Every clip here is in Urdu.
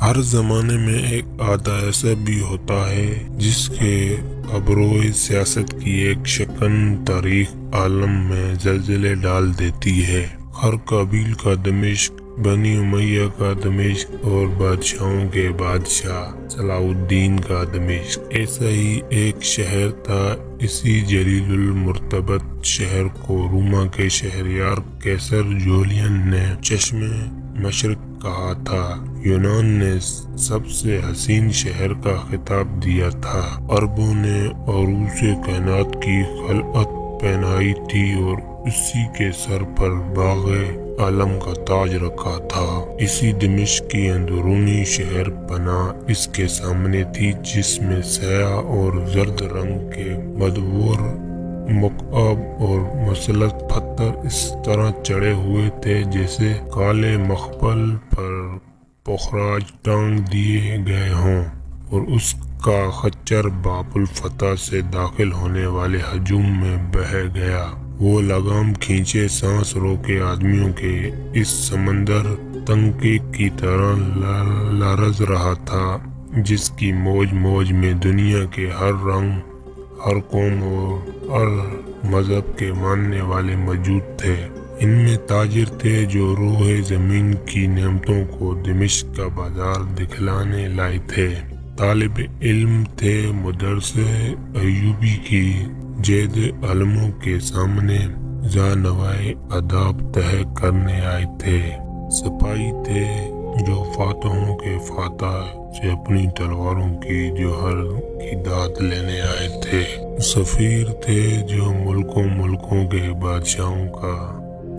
ہر زمانے میں ایک آدھا ایسا بھی ہوتا ہے جس کے ابروئے سیاست کی ایک شکن تاریخ عالم میں زلزلے ڈال دیتی ہے۔ ہر قابیل کا دمشق، بنی امیہ کا دمشق اور بادشاہوں کے بادشاہ صلاح الدین کا دمشق ایسا ہی ایک شہر تھا۔ اسی جلیل المرتبت شہر کو روما کے شہریار قیصر جولین نے چشم مشرق کہا تھا۔ یونان نے سب سے حسین شہر کا خطاب دیا تھا۔ عربوں نے عروس کائنات کی خلعت پہنائی تھی اور اسی کے سر پر باغ عالم کا تاج رکھا تھا۔ اسی دمشق کی اندرونی شہر پناہ اس کے سامنے تھی، جس میں سیاہ اور زرد رنگ کے مدور مکعب اور مسلط پتھر اس طرح چڑھے ہوئے تھے جیسے کالے مخمل پر پخراج ٹانگ دیے گئے ہوں، اور اس کا خچر باب الفتح سے داخل ہونے والے ہجوم میں بہہ گیا۔ وہ لگام کھینچے سانس روکے آدمیوں کے اس سمندر تنقیق کی طرح لرز رہا تھا، جس کی موج موج میں دنیا کے ہر رنگ، ہر قوم اور ہر مذہب کے ماننے والے موجود تھے۔ ان میں تاجر تھے جو روح زمین کی نعمتوں کو دمشق کا بازار دکھلانے لائے تھے، طالب علم تھے مدرس ایوبی کی جید علموں کے سامنے زانوائے آداب طے کرنے آئے تھے، سپاہی تھے جو فاتحوں کے فاتح سے اپنی تلواروں کی جوہر کی داد لینے آئے تھے، سفیر تھے جو ملکوں کے بادشاہوں کا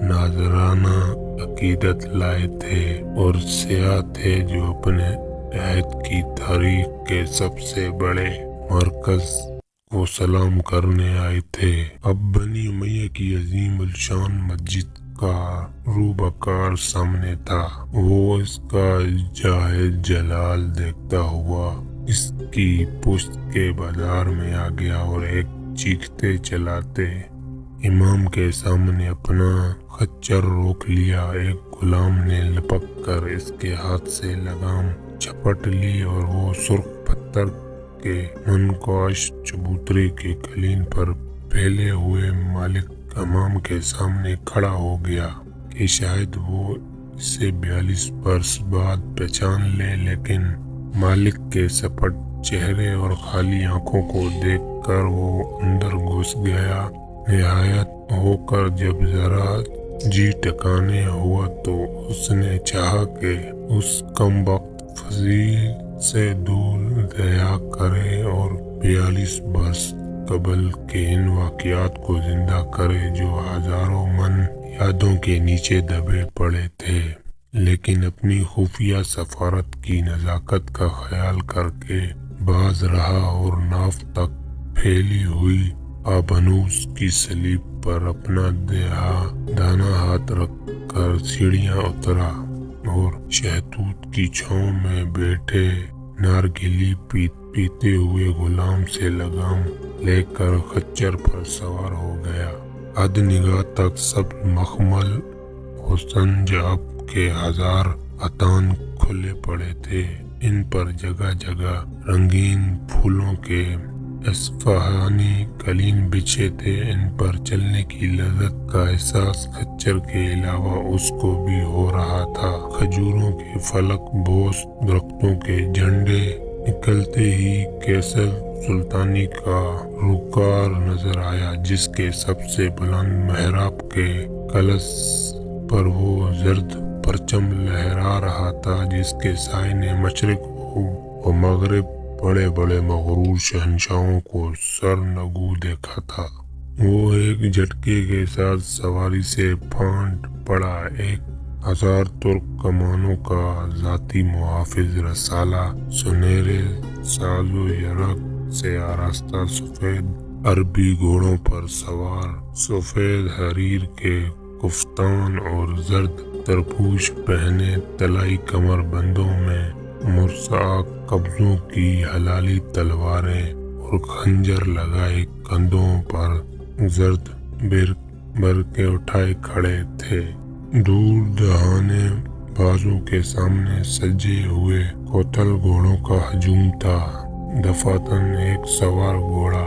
ناظرانہ عقیدت لائے تھے، اور سیاح تھے جو اپنے عہد کی تاریخ کے سب سے بڑے مرکز کو سلام کرنے آئے تھے۔ اب بنی امیہ کی عظیم الشان مسجد کا روبکار سامنے تھا۔ وہ اس کا جاہد جلال دیکھتا ہوا اس کی پشت کے بازار میں آ گیا اور ایک چیختے چلاتے امام کے سامنے اپنا خچر روک لیا۔ ایک غلام نے لپک کر اس کے ہاتھ سے لگام جھپٹ لی اور وہ سرخ پتھر کے منقوش چبوترے کے قالین پر پھیلے ہوئے مالک امام کے سامنے کھڑا ہو گیا کہ شاید وہ اسے 42 برس بعد پہچان لے، لیکن مالک کے سپٹ چہرے اور خالی آنکھوں کو دیکھ کر وہ اندر گھس گیا۔ نہایت ہو کر جب ذرا جی ٹھکانے ہوا تو اس نے چاہا کہ اس کم وقت فضیل سے دور دیا کرے اور 42 برس قبل کے ان واقعات کو زندہ کرے جو ہزاروں من یادوں کے نیچے دبے پڑے تھے، لیکن اپنی خفیہ سفارت کی نزاکت کا خیال کر کے باز رہا اور ناف تک پھیلی ہوئی آبنوس کی سلیب پر اپنا دانا ہاتھ رکھ کر سیڑھیاں اترا اور شہتوت کی چھاؤں میں بیٹھے نارگلی پیتے ہوئے غلام سے لگام لے کر خچر پر سوار ہو گیا۔ حد نگاہ تک سب مخمل حسن جاب کے ہزار اتان کھلے پڑے تھے، ان پر جگہ جگہ رنگین پھولوں کے اصفہانی قالین بچھے تھے۔ ان پر چلنے کی لذت کا احساس خچر کے علاوہ اس کو بھی ہو رہا تھا۔ کھجوروں کے فلک بوس درختوں کے جھنڈے نکلتے ہی قیصر سلطانی کا روکار نظر آیا، جس کے سب سے بلند محراب کے کلش پر وہ زرد پرچم لہرا رہا تھا، جس کے سائے نے مشرق و مغرب بڑے بڑے مغرور شہنشاہوں کو سر نگو دیکھا تھا۔ وہ ایک جھٹکے کے ساتھ سواری سے پھاٹ پڑا۔ 1000 ترک کمانوں کا ذاتی محافظ رسالہ، سنہرے ساز و یرغ سے آراستہ سفید عربی گھوڑوں پر سوار، سفید حریر کے کفتان اور زرد ترپوش پہنے طلائی کمر بندوں میں مرصع قبضوں کی حلالی تلواریں اور خنجر لگائے کندھوں پر زرد برقعے اٹھائے کھڑے تھے۔ دور دہانے بازوں کے سامنے سجے ہوئے کوتل گھوڑوں کا ہجوم تھا۔ دفعتاً ایک سوار گھوڑا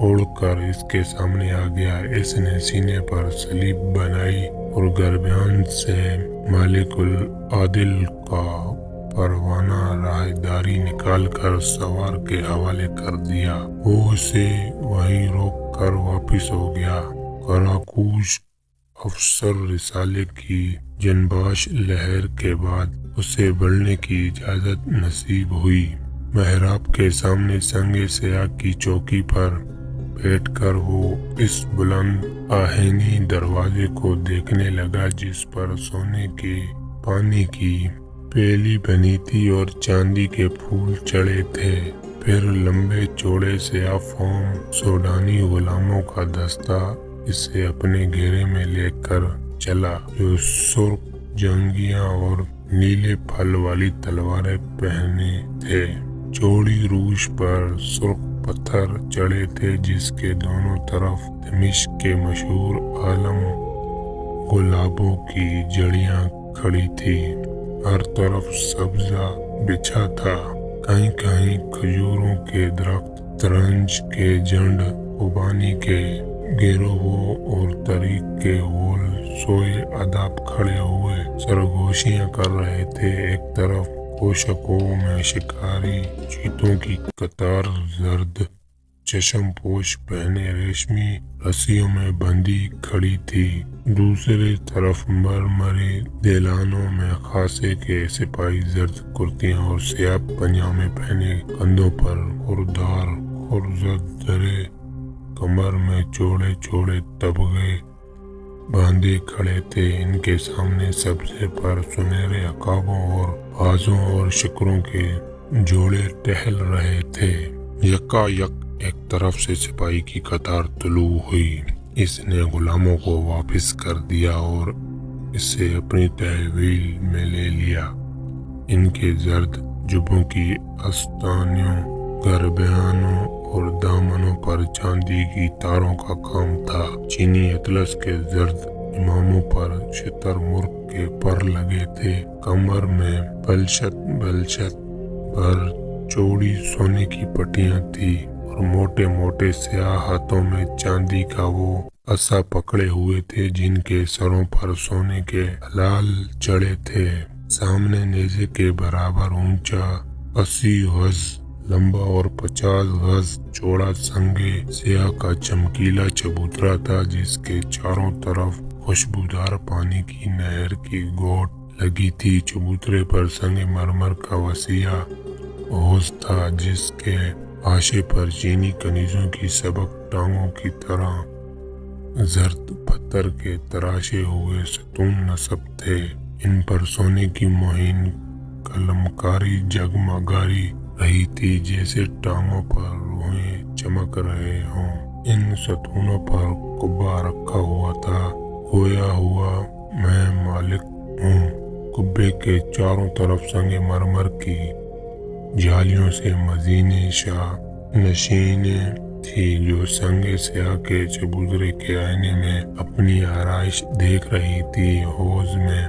اڑ کر اس کے سامنے آ گیا۔ اس نے سینے پر صلیب بنائی اور گربان سے مالک العدل کا پروانہ راہداری نکال کر سوار کے حوالے کر دیا۔ وہ اسے وہیں روک کر واپس ہو گیا۔ قراقوش افسر رسالے کی جنباش لہر کے بعد اسے بڑھنے کی اجازت نصیب ہوئی۔ محراب کے سامنے سنگ سیاہ کی چوکی پر بیٹھ کر وہ اس بلند آہنی دروازے کو دیکھنے لگا جس پر سونے کے پانی کی پیلی بنی تھی اور چاندی کے پھول چڑھے تھے۔ پھر لمبے چوڑے سیاہ فام سوڈانی غلاموں کا دستہ اسے اپنے گھیرے میں لے کر چلا، جو سرخ جنگیاں اور نیلے پھل والی تلواریں پہنے تھے۔ چوڑی روش پر سرخ پتھر چڑھے تھے جس کے دونوں طرف دمشق کے مشہور عالم گلابوں کی جڑیاں کھڑی تھی۔ ہر طرف سبزہ بچھا تھا، کہیں کہیں کھجوروں کے درخت، ترنج کے جھنڈ، خوبانی کے گروہوں اور طریق کے غول سوئے اداب کھڑے ہوئے سرگوشیاں کر رہے تھے۔ ایک طرف کوشکوں میں شکاری چیتوں کی قطار زرد چشم پوش پہنے ریشمی رسیوں میں بندھی کھڑی تھی۔ دوسری طرف مرمری دیلانوں میں خاصے کے سپاہی زرد کرتیاں اور سیاہ پنجامے پہنے کندھوں پر خوردار خرزد زرے، کمر میں چوڑے چوڑے تبغے باندھے کھڑے تھے۔ ان کے سامنے سبزے پر سنہرے عقابوں اور بازوں اور شکروں کے جوڑے ٹہل رہے تھے۔ یکا یک ایک طرف سے سپاہی کی قطار طلوع ہوئی۔ اس نے غلاموں کو واپس کر دیا اور اسے اپنی تحویل میں لے لیا۔ ان کے زرد جبوں کی آستینوں، گربانوں اور دامنوں پر چاندی کی تاروں کا کام تھا۔ چینی اطلس کے زرد اماموں پر شتر مرغ کے پر لگے تھے۔ کمر میں بلشت بھر چوڑی سونے کی پٹیاں تھی اور موٹے موٹے سیاہ ہاتھوں میں چاندی کا وہ عصا پکڑے ہوئے تھے جن کے سروں پر سونے کے ہلال چڑھے تھے۔ سامنے نیزے کے برابر اونچا 80 گز لمبا اور 50 گز چوڑا سنگ سیاہ کا چمکیلا چبوترا تھا جس کے چاروں طرف خوشبودار پانی کی نہر کی گوٹ لگی تھی۔ چبوترے پر سنگ مرمر کا وسیع حوض تھا جس کے آشے پر چینی کنیزوں کی سبک ٹانگوں کی طرح زرد پتھر کے تراشے ہوئے ستون نصب تھے۔ ان پر سونے کی مہین قلمکاری جگمگا رہی تھی جیسے ٹانگوں پر روئیں چمک رہے ہوں۔ ان ستونوں پر قبہ رکھا ہوا تھا، گویا ہوا میں مالک ہوں۔ قبے کے چاروں طرف سنگ مرمر کی جالیوں سے مزین شاہ نشینیں تھی جو سنگ سیاہ کے چبوترے کے آئینے میں اپنی آرائش دیکھ رہی تھی۔ حوض میں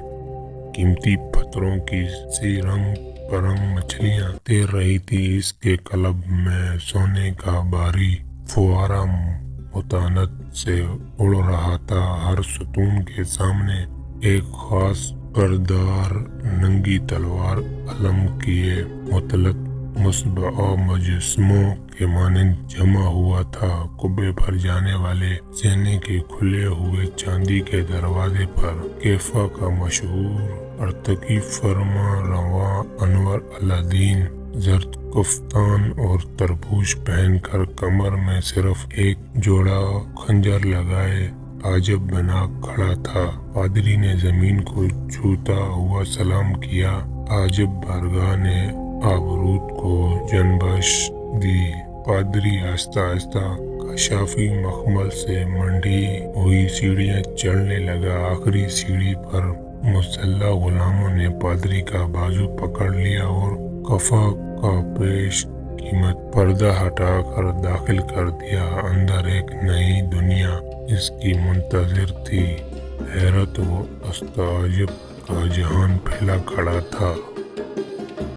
قیمتی پتھروں کی سی رنگ برنگ مچھلیاں تیر رہی تھی۔ اس کے قلب میں سونے کا بھاری فوارہ متانت سے اڑ رہا تھا۔ ہر ستون کے سامنے ایک خاص پردار ننگی تلوار علم کیے مطلق مصباح مجسموں کے مانند جمع ہوا تھا۔ قبے پر جانے والے سینے کے کھلے ہوئے چاندی کے دروازے پر کیفا کا مشہور ارتقی فرما رواں انور الدین زرد کفتان اور طربوش پہن کر کمر میں صرف ایک جوڑا خنجر لگائے عجب بنا کھڑا تھا۔ پادری نے زمین کو چھوتا ہوا سلام کیا۔ عجب بارگاہ نے آبروت کو جنبش دی۔ پادری آہستہ آہستہ کشافی مخمل سے منڈی ہوئی سیڑھیاں چڑھنے لگا۔ آخری سیڑھی پر مسلح غلاموں نے پادری کا بازو پکڑ لیا اور کفا کا پیش قیمت پردہ ہٹا کر داخل کر دیا۔ اندر ایک نئی دنیا اس کی منتظر تھی۔ حیرت و استعجاب کا جہان پھیلا کھڑا تھا۔